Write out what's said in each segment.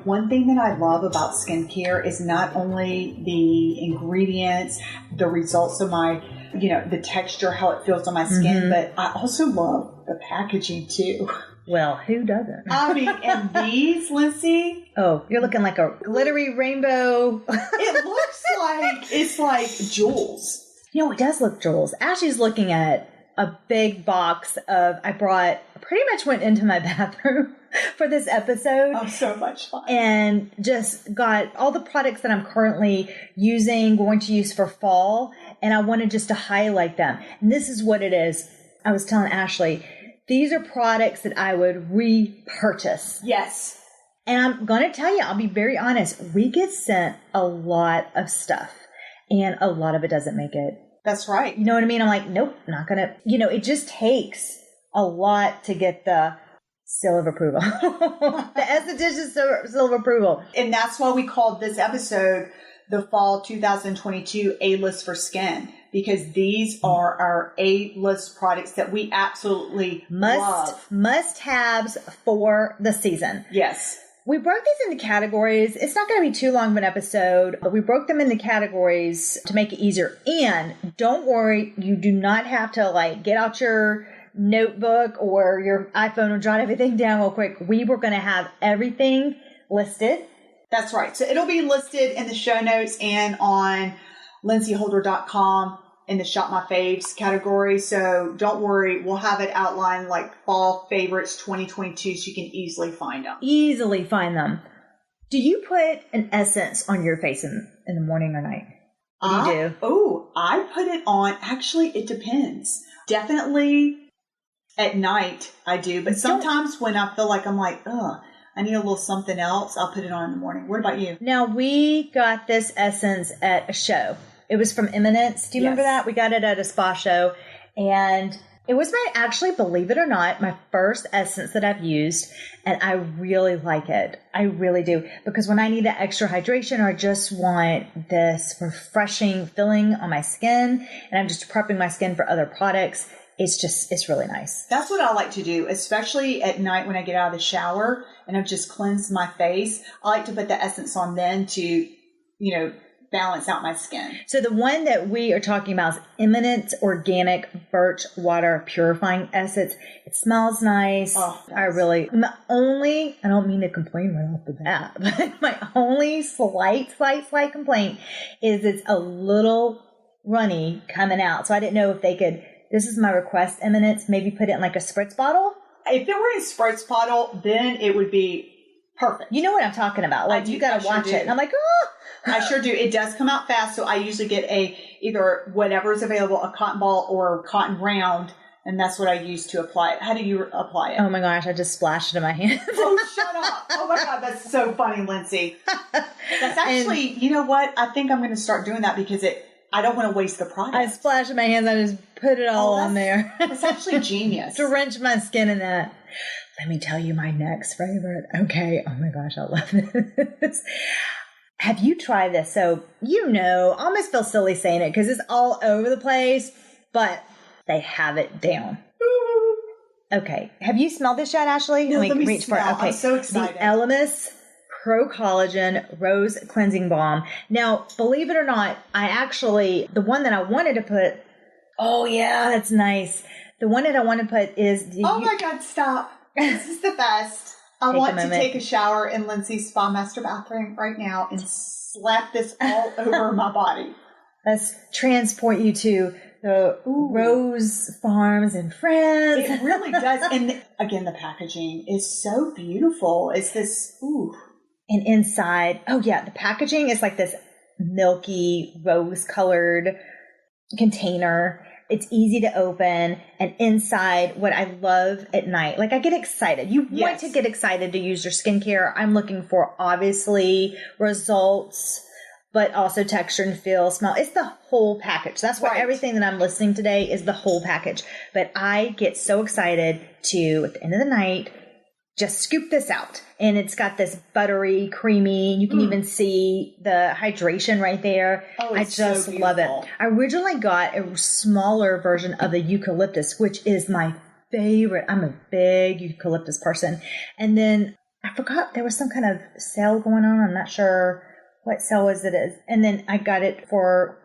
one thing that I love about skincare is not only the ingredients, the results of my, the texture, how it feels on my skin, but I also love the packaging too. Well, who doesn't? I mean, and these, Lindsey. Oh, you're looking like a glittery rainbow. It looks like it's like jewels. It does look jewels. Ashley's looking at a big box I pretty much went into my bathroom for this episode. Oh, so much fun. And just got all the products that I'm currently going to use for fall. And I wanted just to highlight them. And this is what it is. I was telling Ashley, these are products that I would repurchase. Yes. And I'm going to tell you, I'll be very honest. We get sent a lot of stuff. And a lot of it doesn't make it. That's right. You know what I mean? I'm like, nope, not going to. It just takes a lot to get the seal of approval. The esthetician seal of approval. And that's why we called this episode the Fall 2022 A-List for Skin. Because these are our A-list products that we absolutely love. Must-haves for the season. Yes. We broke these into categories. It's not going to be too long of an episode, but we broke them into categories to make it easier. And don't worry, you do not have to get out your notebook or your iPhone and jot everything down real quick. We were going to have everything listed. That's right. So it'll be listed in the show notes and on lindseyholder.com in the Shop My Faves category. So don't worry, we'll have it outlined like fall favorites 2022 so you can easily find them. Easily find them. Do you put an essence on your face in the morning or night? What do you do? Oh, I put it on. Actually, it depends. Definitely at night I do. But sometimes when I feel like I'm like, I need a little something else, I'll put it on in the morning. What about you? Now, we got this essence at a show. It was from Imminent. Do you remember that? We got it at a spa show. And it was actually, believe it or not, my first essence that I've used. And I really like it. I really do. Because when I need that extra hydration or I just want this refreshing feeling on my skin and I'm just prepping my skin for other products, it's really nice. That's what I like to do, especially at night when I get out of the shower and I've just cleansed my face. I like to put the essence on then to, balance out my skin. So the one that we are talking about is Imminent Organic Birch Water Purifying Essence. It smells nice. Oh, I don't mean to complain right off the bat, but my only slight complaint is it's a little runny coming out. So I didn't know if they could, this is my request, Imminent, maybe put it in like a spritz bottle. If it were in a spritz bottle, then it would be perfect. You know what I'm talking about. Like, you got to watch it. And I'm like, I sure do. It does come out fast. So I usually get either whatever is available, a cotton ball or cotton round. And that's what I use to apply it. How do you apply it? Oh my gosh, I just splashed it in my hands. Oh, shut up. Oh my God, that's so funny, Lindsey. That's actually, you know what? I think I'm going to start doing that because I don't want to waste the product. I splashed in my hands. I just put it all on there. It's actually genius. Drench my skin in that. Let me tell you my next favorite. Okay. Oh my gosh, I love this. Have you tried this? So, I almost feel silly saying it because it's all over the place, but they have it down. Okay. Have you smelled this yet, Ashley? No, let me reach smell. for it. Okay. I'm so excited. The Elemus Pro Collagen Rose Cleansing Balm. Now, believe it or not, the one that I wanted to put, oh yeah, that's nice. The one that I want to put is oh my God, stop. This is the best. I want to take a shower in Lindsey's Spa Master bathroom right now and slap this all over my body. Let's transport you to the Rose Farms in France. It really does. And again, the packaging is so beautiful. It's this, And inside, the packaging is like this milky rose-colored container. It's easy to open, and inside, what I love at night, like I get excited. You want to get excited to use your skincare. I'm looking for, obviously, results, but also texture and feel, smell. It's the whole package. That's why everything that I'm listing today is the whole package. But I get so excited to, at the end of the night, just scoop this out. And it's got this buttery, creamy, you can even see the hydration right there. Oh, I just love it. I originally got a smaller version of the eucalyptus, which is my favorite. I'm a big eucalyptus person. And then I forgot there was some kind of sale going on. I'm not sure what sale it is. And then I got it for,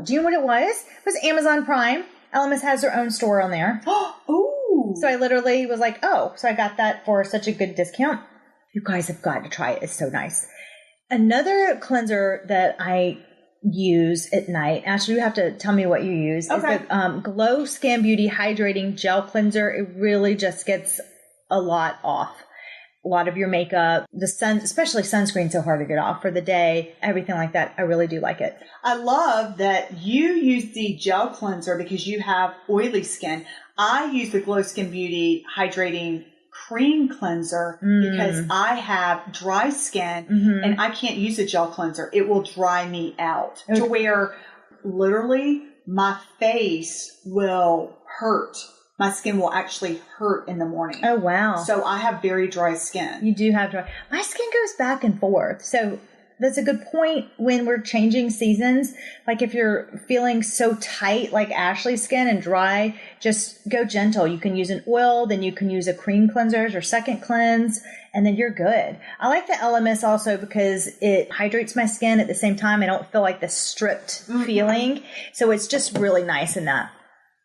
do you know what it was? It was Amazon Prime. Elemus has their own store on there. Ooh. So I literally was like, so I got that for such a good discount. You guys have got to try it. It's so nice. Another cleanser that I use at night, actually you have to tell me what you use, is the Glow Skin Beauty Hydrating Gel Cleanser. It really just gets a lot off. A lot of your makeup, the sun, especially sunscreen, so hard to get off for the day, everything like that. I really do like it. I love that you use the gel cleanser because you have oily skin. I use the Glow Skin Beauty Hydrating Cream Cleanser because I have dry skin and I can't use a gel cleanser. It will dry me out to where literally my face will hurt. My skin will actually hurt in the morning. Oh, wow. So I have very dry skin. You do have dry. My skin goes back and forth. So that's a good point when we're changing seasons. Like if you're feeling so tight like Ashley's skin and dry, just go gentle. You can use an oil, then you can use a cream cleanser or second cleanse, and then you're good. I like the Elemus also because it hydrates my skin at the same time. I don't feel like the stripped feeling. So it's just really nice in that.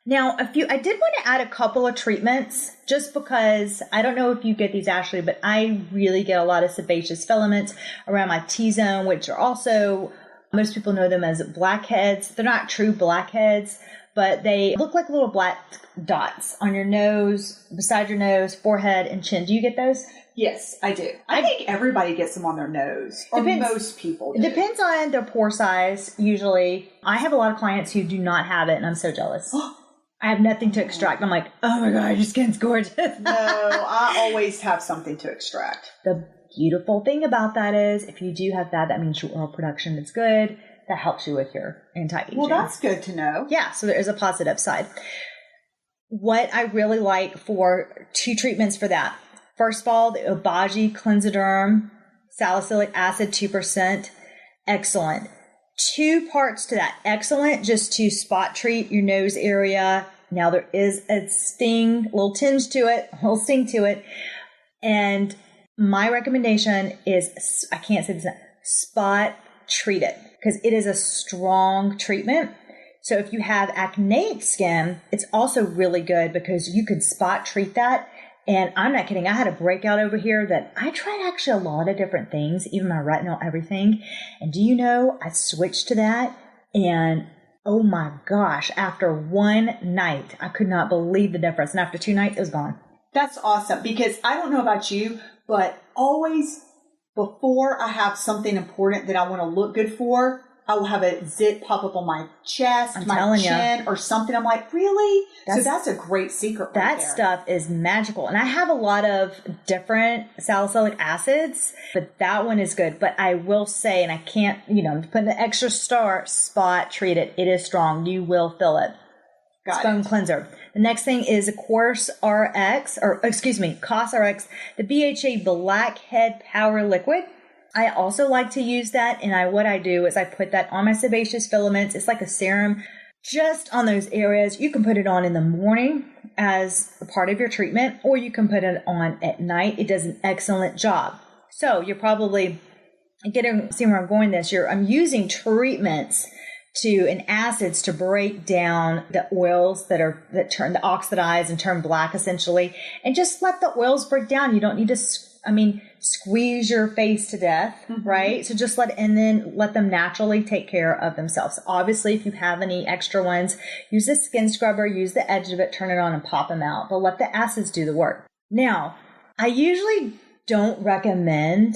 Now, I did want to add a couple of treatments just because I don't know if you get these, Ashley, but I really get a lot of sebaceous filaments around my T-zone, which are also, most people know them as blackheads. They're not true blackheads, but they look like little black dots on your nose, beside your nose, forehead, and chin. Do you get those? Yes, I do. I think everybody gets them on their nose, or most people do. It depends on their pore size, usually. I have a lot of clients who do not have it, and I'm so jealous. I have nothing to extract. I'm like, oh my God, your skin's gorgeous. No, I always have something to extract. The beautiful thing about that is if you do have that, that means your oil production is good. That helps you with your anti-aging. Well, that's good to know. Yeah, so there is a positive side. What I really like for 2 treatments for that. First of all, the Obagi Cleansiderm, salicylic acid 2%. Excellent. 2 parts to that. Excellent, just to spot treat your nose area. Now there is a little tinge to it, a little sting to it. And my recommendation is, I can't say this, spot treat it because it is a strong treatment. So if you have acneic skin, it's also really good because you could spot treat that. And I'm not kidding. I had a breakout over here that I tried actually a lot of different things, even my retinol, everything. And do you know, I switched to that and oh my gosh, after one night, I could not believe the difference. And after 2 nights, it was gone. That's awesome because I don't know about you, but always before I have something important that I want to look good for, I will have a zit pop up on my chest, my chin, or something. I'm like, really? So that's a great secret right there. That stuff is magical. And I have a lot of different salicylic acids, but that one is good. But I will say, and I can't, put an extra star, spot treat it. It is strong. You will feel it. Foam cleanser. The next thing is a COS RX, the BHA Blackhead Power Liquid. I also like to use that, and what I do is I put that on my sebaceous filaments. It's like a serum just on those areas. You can put it on in the morning as a part of your treatment, or you can put it on at night. It does an excellent job. So you're probably seeing where I'm going this year. I'm using treatments and acids to break down the oils that oxidize and turn black essentially, and just let the oils break down. You don't need to squeeze your face to death, right? So just let them naturally take care of themselves. Obviously, if you have any extra ones, use a skin scrubber, use the edge of it, turn it on and pop them out, but let the acids do the work. Now, I usually don't recommend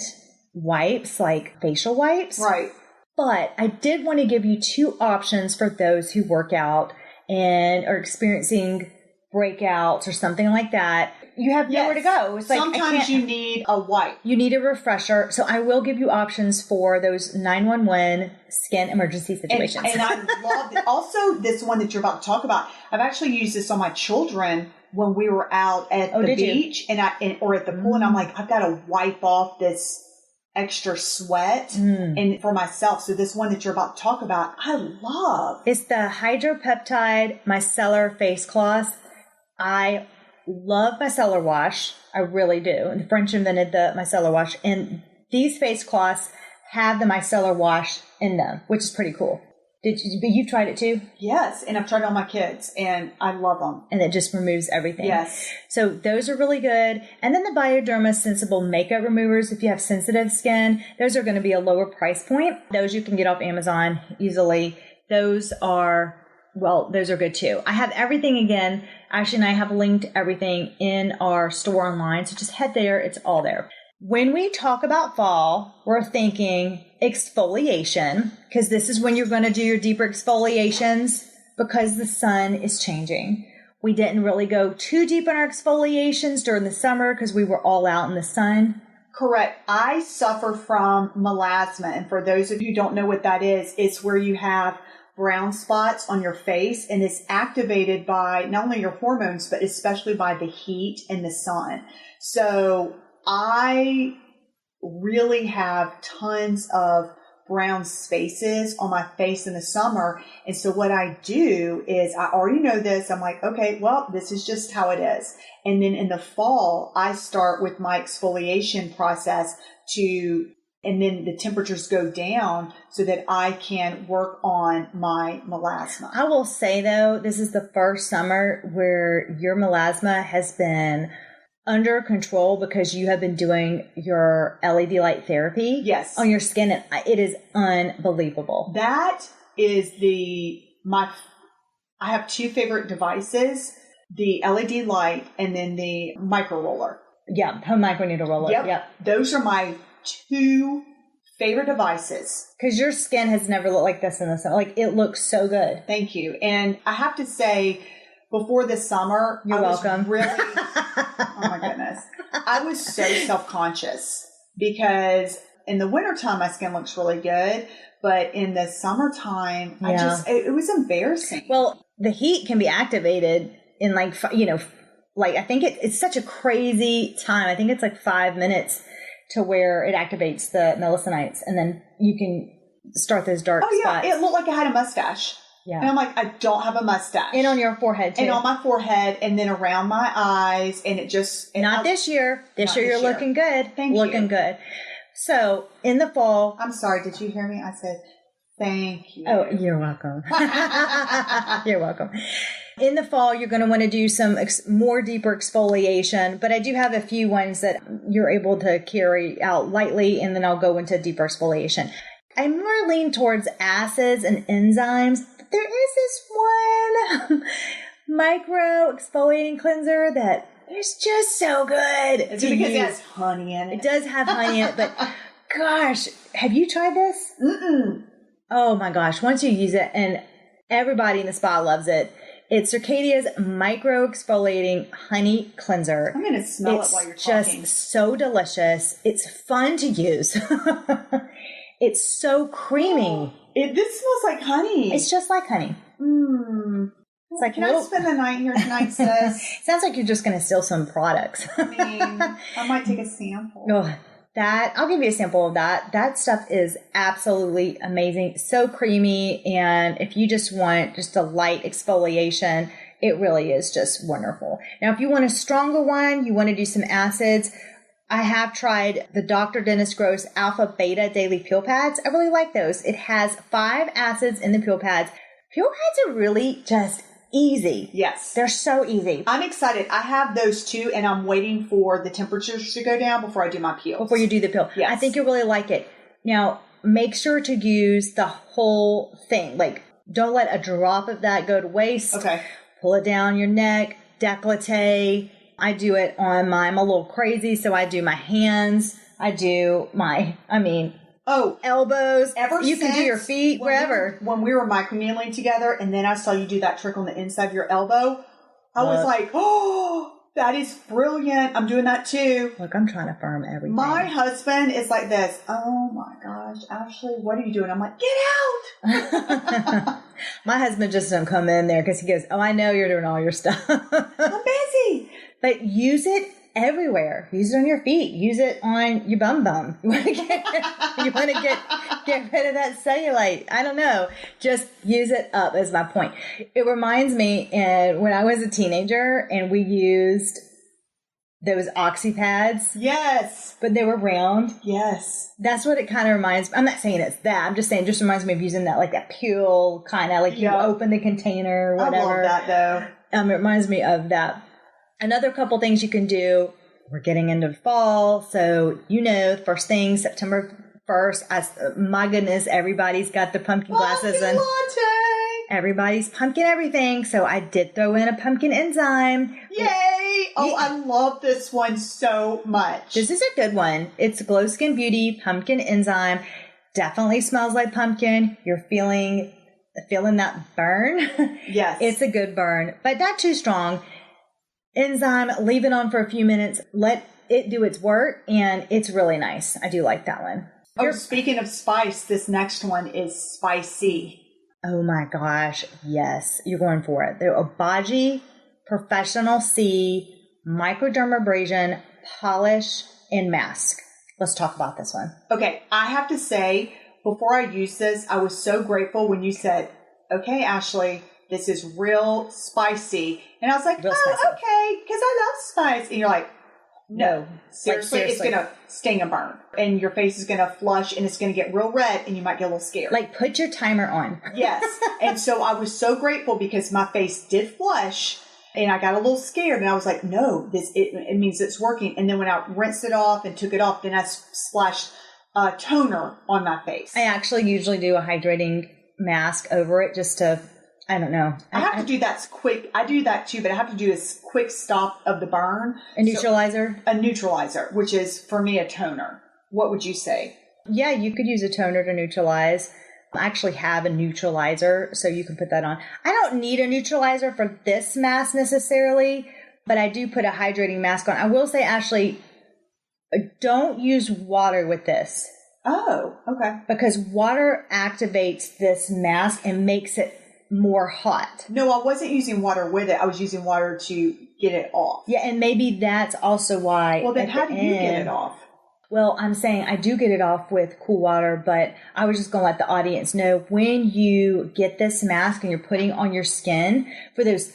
wipes like facial wipes. Right. But I did want to give you 2 options for those who work out and are experiencing breakouts or something like that. You have nowhere to go. It's like sometimes you need a wipe. You need a refresher. So I will give you options for those 911 skin emergency situations. And I love it. Also, this one that you're about to talk about, I've actually used this on my children when we were out at the beach or at the pool. And I'm like, I've got to wipe off this extra sweat and for myself. So this one that you're about to talk about, I love. It's the Hydropeptide Micellar Face Cloth. I love micellar wash. I really do. The French invented the micellar wash. And these face cloths have the micellar wash in them, which is pretty cool. But you've tried it too? Yes, and I've tried it on my kids, and I love them. And it just removes everything. Yes. So those are really good. And then the Bioderma Sensible Makeup Removers, if you have sensitive skin, those are going to be a lower price point. Those you can get off Amazon easily. Those are good too. I have everything again. Ashley and I have linked everything in our store online. So just head there. It's all there. When we talk about fall, we're thinking exfoliation, because this is when you're going to do your deeper exfoliations because the sun is changing. We didn't really go too deep in our exfoliations during the summer because we were all out in the sun. Correct. I suffer from melasma. And for those of you who don't know what that is, it's where you have brown spots on your face, and it's activated by not only your hormones, but especially by the heat and the sun. So I really have tons of brown spaces on my face in the summer. And so what I do is I already know this. I'm like, okay, well, this is just how it is. And then in the fall, I start with my exfoliation process and then the temperatures go down so that I can work on my melasma. I will say though, this is the first summer where your melasma has been under control because you have been doing your LED light therapy on your skin, and it is unbelievable. That is I have two favorite devices, the LED light and then the micro roller. Yeah, home microneedle roller. Yep. Those are my two favorite devices. Because your skin has never looked like this in the summer. Like, it looks so good. Thank you. And I have to say, before this summer, You're welcome. Really, oh my goodness. I was so self-conscious because in the wintertime, my skin looks really good. But in the summertime, it was embarrassing. Well, the heat can be activated in I think it's such a crazy time. I think it's like 5 minutes to where it activates the melasenites, and then you can start those dark spots. It looked like I had a mustache. Yeah. And I'm like, I don't have a mustache. And on your forehead, too. And on my forehead, and then around my eyes, and it just... Not this year. This year you're looking good. Thank you. Looking good. So, in the fall... I'm sorry, did you hear me? I said, thank you. Oh, you're welcome. You're welcome. In the fall, you're going to want to do some more deeper exfoliation, but I do have a few ones that you're able to carry out lightly, and then I'll go into deeper exfoliation. I more lean towards acids and enzymes. There is this one micro exfoliating cleanser that is just so good. Is it because it has honey in it? It does have honey in it, but gosh, have you tried this? Mm-mm. Oh my gosh, once you use it, and everybody in the spa loves it. It's Circadias Micro Exfoliating Honey Cleanser. I'm going to smell it while you're talking. It's just so delicious. It's fun to use. It's so creamy. This smells like honey. It's just like honey. It's like, can I spend the night here tonight, sis? Sounds like you're just going to steal some products. I mean, I might take a sample. Oh, I'll give you a sample of that. That stuff is absolutely amazing. So creamy. And if you just want just a light exfoliation, it really is just wonderful. Now, if you want a stronger one, you want to do some acids. I have tried the Dr. Dennis Gross Alpha Beta Daily Peel Pads. I really like those. It has 5 acids in the peel pads. Peel pads are really just easy. Yes. They're so easy. I'm excited. I have those too, and I'm waiting for the temperatures to go down before I do my peel. Before you do the peel. Yes. I think you'll really like it. Now, make sure to use the whole thing. Like, don't let a drop of that go to waste. Okay. Pull it down your neck, décolleté. I do it I'm a little crazy, so I do my hands. I do elbows. You can do your feet, wherever. When we were microneedling together, and then I saw you do that trick on the inside of your elbow, I was like, oh, that is brilliant. I'm doing that too. Look, I'm trying to firm everything. My husband is like this. Oh my gosh, Ashley, what are you doing? I'm like, get out. My husband just doesn't come in there because he goes, oh, I know you're doing all your stuff. I'm busy. But use it everywhere. Use it on your feet. Use it on your bum. You want to get rid of that cellulite. I don't know. Just use it up is my point. It reminds me when I was a teenager and we used those oxy pads. Yes. But they were round. Yes. That's what it kind of reminds me. I'm not saying it's that. I'm just saying it just reminds me of using that, like that peel kind of, like you open the container or whatever. I love that though. It reminds me of that. Another couple things you can do. We're getting into fall. So, first thing, September 1st, my goodness, everybody's got the pumpkin glasses and everybody's pumpkin everything. So I did throw in a pumpkin enzyme. Yay! Oh, I love this one so much. This is a good one. It's Glow Skin Beauty Pumpkin Enzyme. Definitely smells like pumpkin. You're feeling that burn. Yes. It's a good burn, but not too strong. Enzyme, leave it on for a few minutes. Let it do its work, and it's really nice. I do like that one. Oh, speaking of spice, this next one is spicy. Oh my gosh, yes. You're going for it. The Obagi Professional C Microdermabrasion Polish and Mask. Let's talk about this one. Okay, I have to say, before I used this, I was so grateful when you said, okay, Ashley, this is real spicy. And I was like, okay, because I love spice. And you're like, no, seriously, it's going to sting and burn. And your face is going to flush and it's going to get real red and you might get a little scared. Like, put your timer on. Yes. And so I was so grateful because my face did flush and I got a little scared and I was like, no, it means it's working. And then when I rinsed it off and took it off, then I splashed toner on my face. I actually usually do a hydrating mask over it just to, I don't know. I have to do that quick. I do that too, but I have to do a quick stop of the burn. A neutralizer? So, a neutralizer, which is for me a toner. What would you say? Yeah, you could use a toner to neutralize. I actually have a neutralizer, so you can put that on. I don't need a neutralizer for this mask necessarily, but I do put a hydrating mask on. I will say, Ashley, don't use water with this. Oh, okay. Because water activates this mask and makes it more hot. No, I wasn't using water with it. I was using water to get it off. Yeah, and maybe that's also why. Well, then how do you get it off? Well, I'm saying I do get it off with cool water, but I was just going to let the audience know when you get this mask and you're putting on your skin for those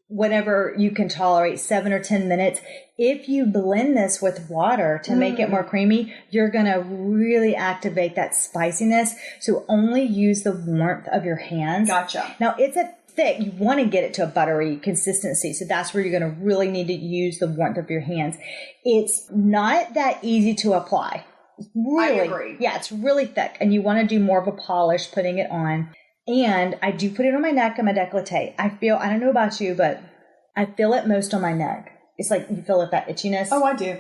whatever you can tolerate, 7 or 10 minutes. If you blend this with water to make it more creamy, you're going to really activate that spiciness. So only use the warmth of your hands. Gotcha. Now it's a thick, you want to get it to a buttery consistency. So that's where you're going to really need to use the warmth of your hands. It's not that easy to apply. Really, I agree. Yeah, it's really thick and you want to do more of a polish putting it on. And I do put it on my neck and my décolleté. I don't know about you, but I feel it most on my neck. It's like you feel that itchiness. Oh, I do.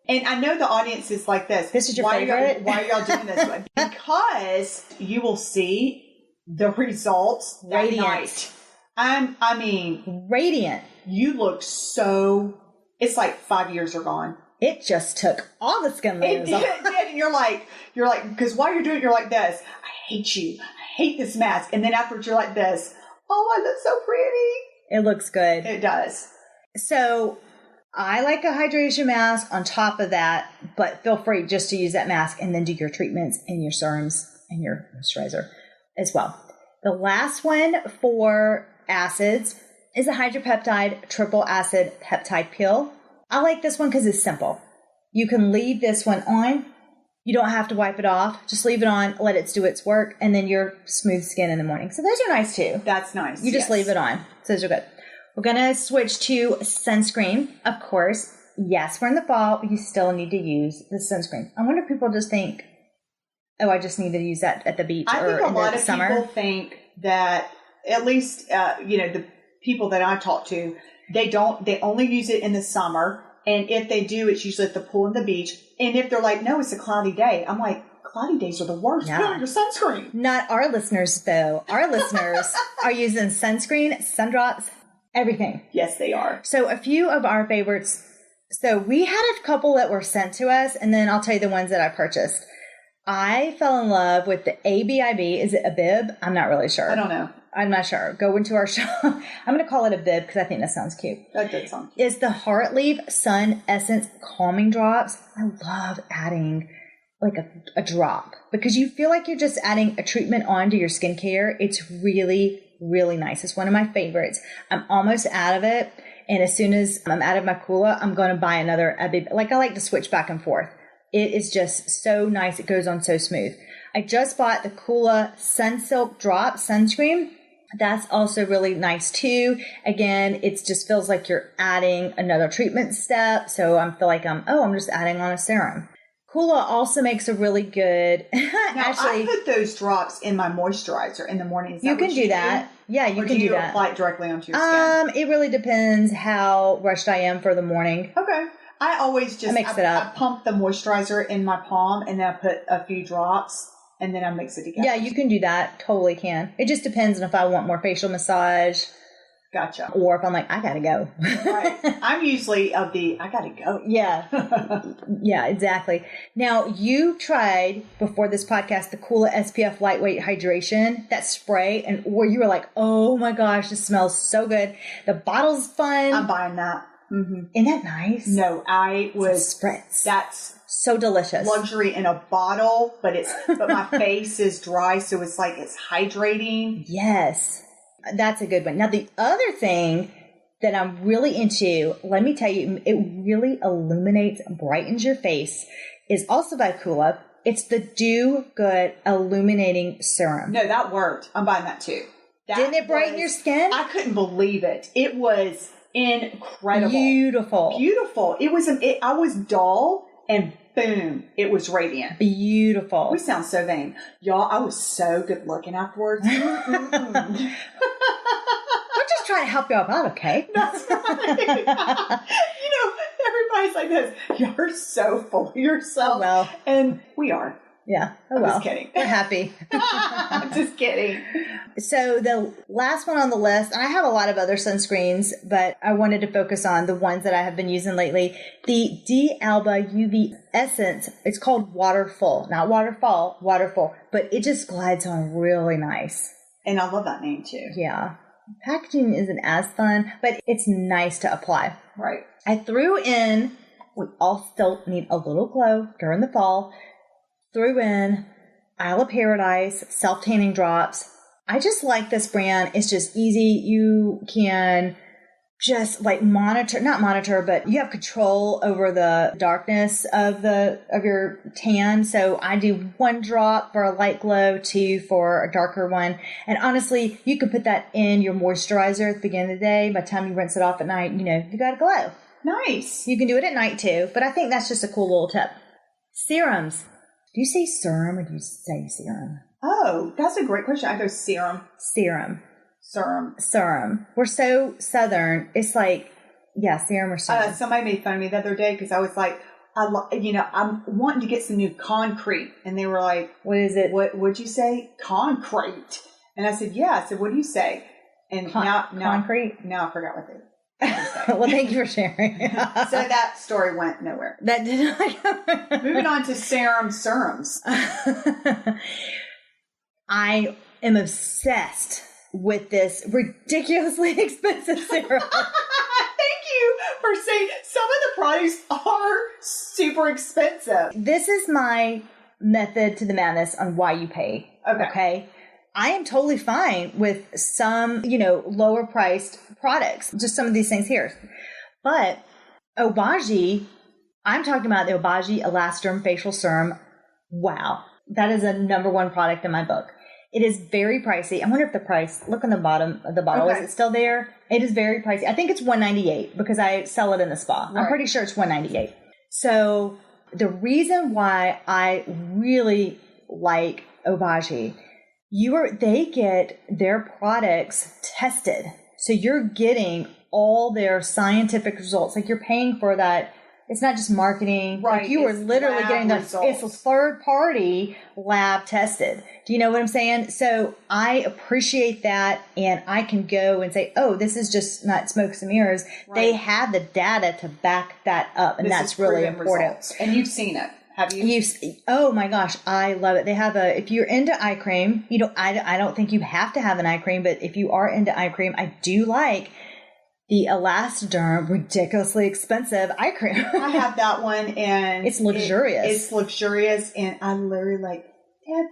And I know the audience is like this. This is your favorite? Why are y'all doing this? Because you will see the results that Radiant. night. I mean, radiant. You look so, it's like 5 years are gone. It just took all the skin layers off. It did. And you're like, because while you're doing it, you're like this. I hate you. I hate this mask. And then afterwards you're like this. Oh, I look so pretty. It looks good. It does. So I like a hydration mask on top of that, but feel free just to use that mask and then do your treatments and your serums and your moisturizer as well. The last one for acids is a hydropeptide triple acid peptide peel. I like this one because it's simple. You can leave this one on. You don't have to wipe it off. Just leave it on, let it do its work, and then your smooth skin in the morning. So those are nice too. That's nice. You just leave it on. So those are good. We're going to switch to sunscreen, of course. Yes, we're in the fall, but you still need to use the sunscreen. I wonder if people just think, oh, I just need to use that at the beach or in the summer. I think a lot of people think that, at least, the people that I talk to, they only use it in the summer. And if they do, it's usually at the pool and the beach. And if they're like, no, it's a cloudy day, I'm like, cloudy days are the worst. Yeah. Put on your sunscreen. Not our listeners, though. Our listeners are using sunscreen, sundrops, everything. Yes, they are. So a few of our favorites. So we had a couple that were sent to us, and then I'll tell you the ones that I purchased. I fell in love with the ABIB. Is it a bib? I'm not really sure. I don't know. I'm not sure. Go into our shop. I'm going to call it a bib because I think that sounds cute. That does sound cute. It's the Heartleaf Sun Essence Calming Drops. I love adding like a drop because you feel like you're just adding a treatment onto your skincare. It's really, really nice. It's one of my favorites. I'm almost out of it. And as soon as I'm out of my Kula, I'm going to buy another. Like I like to switch back and forth. It is just so nice. It goes on so smooth. I just bought the Kula Sunsilk Drop Sunscreen. That's also really nice too. Again, it just feels like you're adding another treatment step. So I feel like I'm just adding on a serum. Kula also makes a really good. Actually, I put those drops in my moisturizer in the morning. You can do that. Yeah, you can do that. Apply it directly onto your skin? It really depends how rushed I am for the morning. Okay. I always just mix it up. I pump the moisturizer in my palm and then I put a few drops and then I mix it together. Yeah, you can do that. Totally can. It just depends on if I want more facial massage. Gotcha. Or if I'm like, I gotta go. Right. I'm usually of the, I gotta go. Yeah. Yeah, exactly. Now, you tried, before this podcast, the Kula SPF Lightweight Hydration, that spray, and where you were like, oh my gosh, this smells so good. The bottle's fun. I'm buying that. Mm-hmm. Isn't that nice? No, I was. Spritz. That's so delicious. Luxury in a bottle, but my face is dry, so it's like it's hydrating. Yes. That's a good one. Now, the other thing that I'm really into, let me tell you, it really illuminates, brightens your face, is also by Kula. It's the Do Good Illuminating Serum. No, that worked. I'm buying that too. Didn't it brighten your skin? I couldn't believe it. It was incredible. Beautiful. It was, I was dull and boom, it was radiant. Beautiful. We sound so vain. Y'all, I was so good looking afterwards. I'm just trying to help y'all out, okay? That's right. Everybody's like this. You're so full of yourself. Oh, well. And we are. Yeah. Oh, I'm well. just kidding. We're happy. I'm just kidding. So the last one on the list, and I have a lot of other sunscreens, but I wanted to focus on the ones that I have been using lately. The D'Alba UV Essence. It's called Waterful. Not Waterfall, Waterful. But it just glides on really nice. And I love that name too. Yeah. Packaging isn't as fun, but it's nice to apply. Right. I threw in, we all still need a little glow during the fall, threw in Isle of Paradise self-tanning drops. I just like this brand. It's just easy. You can just like not monitor, but you have control over the darkness of your tan. So I do 1 drop for a light glow, 2 for a darker one. And honestly, you can put that in your moisturizer at the beginning of the day. By the time you rinse it off at night, you got a glow. Nice. You can do it at night too, but I think that's just a cool little tip. Serums. Do you say serum or do you say serum? Oh, that's a great question. I go serum. Serum. Serum. We're so Southern. It's like, yeah, serum or serum. Somebody made fun of me the other day because I was like, I'm wanting to get some new concrete. And they were like, what is it? What'd you say? Concrete. And I said, yeah. I said, what do you say? And now concrete? Now I forgot what they Well, thank you for sharing. So that story went nowhere. That did not. Moving on to serums. I am obsessed with this ridiculously expensive serum. Thank you for saying some of the products are super expensive. This is my method to the madness on why you pay. Okay. I am totally fine with some, lower priced products, just some of these things here. But Obagi, I'm talking about the Obagi Elastrum Facial Serum. Wow. That is a #1 product in my book. It is very pricey. I wonder if the price, look on the bottom of the bottle. Okay. Is it still there? It is very pricey. I think it's $198 because I sell it in the spa. Right. I'm pretty sure it's $198. So the reason why I really like Obagi, they get their products tested. So you're getting all their scientific results. Like you're paying for that. It's not just marketing. Right. Like you are literally getting it's a third party lab tested. Do you know what I'm saying? So I appreciate that. And I can go and say, oh, this is just not smokes and mirrors. Right. They have the data to back that up. And that's really important. Results. And you've seen it. Have you? Oh my gosh, I love it. They have if you're into eye cream, I don't think you have to have an eye cream, but if you are into eye cream, I do like the Elastrum ridiculously expensive eye cream. I have that one, and it's luxurious. It's luxurious, and I literally like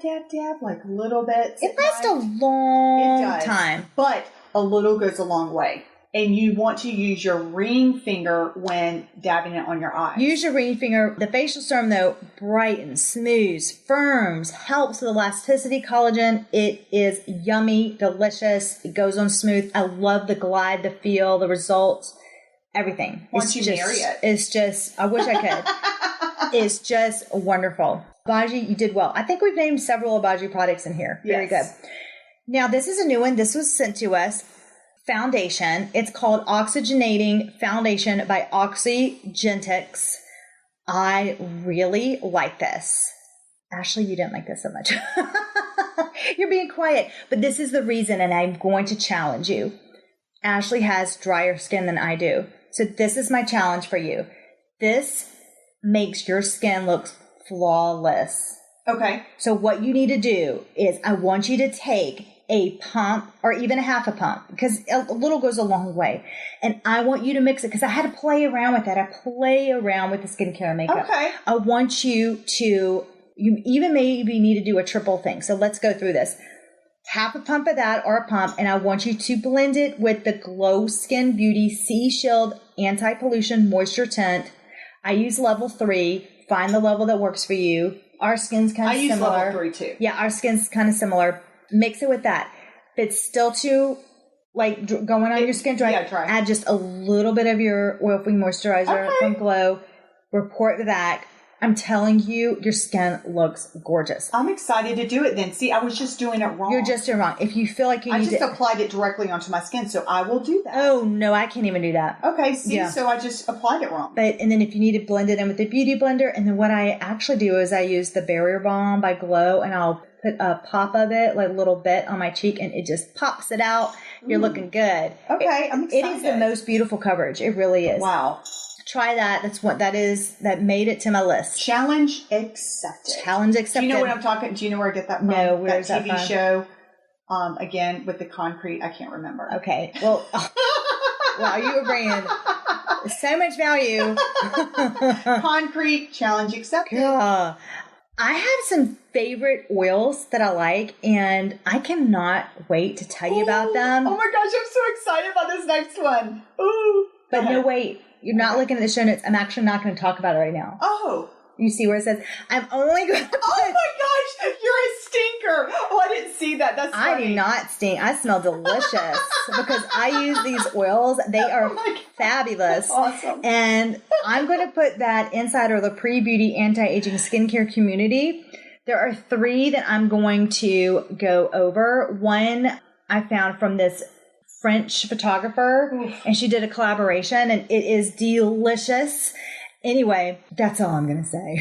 dab, like little bits. It lasts a long time. But a little goes a long way. And you want to use your ring finger when dabbing it on your eyes. Use your ring finger. The facial serum, though, brightens, smooths, firms, helps with elasticity, collagen. It is yummy, delicious. It goes on smooth. I love the glide, the feel, the results, everything. Once you marry it. It's just, I wish I could. It's just wonderful. Obagi, you did well. I think we've named several Obagi products in here. Very good. Now, this is a new one. This was sent to us. Foundation. It's called Oxygenating Foundation by Oxygentix. I really like this. Ashley, you didn't like this so much. You're being quiet. But this is the reason, and I'm going to challenge you. Ashley has drier skin than I do. So this is my challenge for you. This makes your skin look flawless. Okay. So what you need to do is I want you to take a pump or even a half a pump, because a little goes a long way. And I want you to mix it, because I had to play around with that. I play around with the skincare and makeup. Okay. I want you even maybe need to do a triple thing. So let's go through this. Half a pump of that or a pump, and I want you to blend it with the Glow Skin Beauty Sea Shield Anti-Pollution Moisture Tint. I use level 3. Find the level that works for you. Our skin's kind of similar. I use level 3 too. Yeah, our skin's kind of similar. Mix it with that. If it's still too, like, going on your skin dry, add just a little bit of your oil-free moisturizer from Glow. Report back. I'm telling you, your skin looks gorgeous. I'm excited to do it then. See, I was just doing it wrong. You're just doing it wrong. If you feel like you need to... I just applied it directly onto my skin, so I will do that. Oh, no, I can't even do that. Okay, see, so I just applied it wrong. And then if you need to blend it in with the Beauty Blender, and then what I actually do is I use the Barrier Balm by Glow, and I'll put a pop of it, like a little bit on my cheek, and it just pops it out. You're looking good. Okay, I'm excited. It is the most beautiful coverage. It really is. Wow. Try that. That's what that is. That made it to my list. Challenge accepted. Challenge accepted. Do you know what I'm talking? Do you know where I get that from? No, where's that TV show? Again with the concrete. I can't remember. Okay. Well, wow, you were bringing so much value. Concrete challenge accepted. Girl, I have some favorite oils that I like, and I cannot wait to tell you about them. Oh my gosh, I'm so excited about this next one. Ooh. But no, wait. You're not looking at the show notes. I'm actually not going to talk about it right now. Oh. You see where it says, I'm only going to... Oh my gosh, you're a stinker. Oh, I didn't see that. That's funny. I do not stink. I smell delicious because I use these oils. They are fabulous. That's awesome. And I'm going to put that inside our LaPree Beauty Anti-Aging Skincare community. There are 3 that I'm going to go over. One I found from this French photographer, and she did a collaboration, and it is delicious. Anyway, that's all I'm going to say.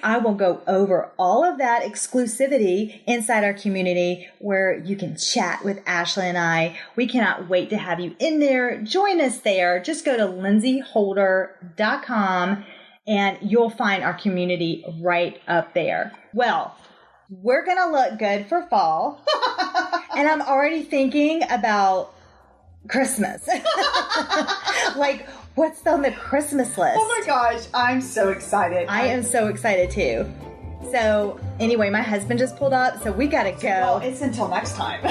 I will go over all of that exclusivity inside our community where you can chat with Ashley and I. We cannot wait to have you in there. Join us there. Just go to lindseyholder.com and you'll find our community right up there. Well, we're going to look good for fall. And I'm already thinking about Christmas. Like, what's on the Christmas list? Oh my gosh, I'm so excited. I am so excited too. So anyway, my husband just pulled up, so we gotta go. Well, it's until next time.